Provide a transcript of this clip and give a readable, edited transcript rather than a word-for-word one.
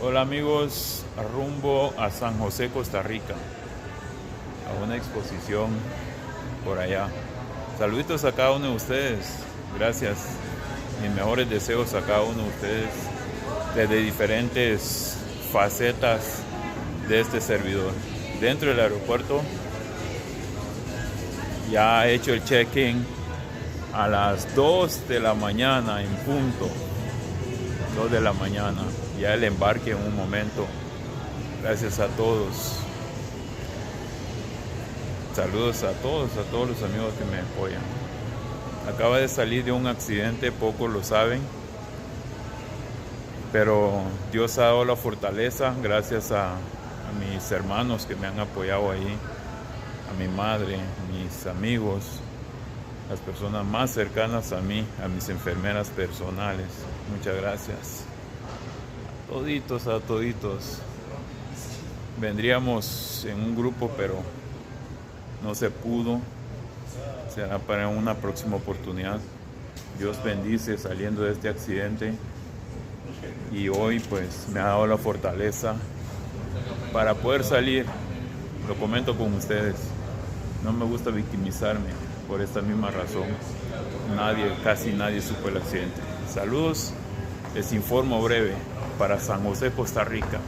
Hola amigos, rumbo a San José, Costa Rica, a una exposición por allá. Saluditos a cada uno de ustedes, gracias. Mis mejores deseos a cada uno de ustedes desde diferentes facetas de este servidor. Dentro del aeropuerto ya he hecho el check-in a las 2 de la mañana en punto. 2 de la mañana, ya el embarque en un momento. Gracias a todos. Saludos a todos los amigos que me apoyan. Acaba de salir de un accidente, pocos lo saben, pero Dios ha dado la fortaleza gracias a mis hermanos que me han apoyado ahí, a mi madre, mis amigos, las personas más cercanas a mí, a mis enfermeras personales. Muchas gracias. A toditos. Vendríamos en un grupo, pero no se pudo. Será para una próxima oportunidad. Dios bendice saliendo de este accidente. Y hoy pues me ha dado la fortaleza para poder salir. Lo comento con ustedes. No me gusta victimizarme por esta misma razón. Casi nadie supo el accidente. Saludos, les informo breve para San José, Costa Rica.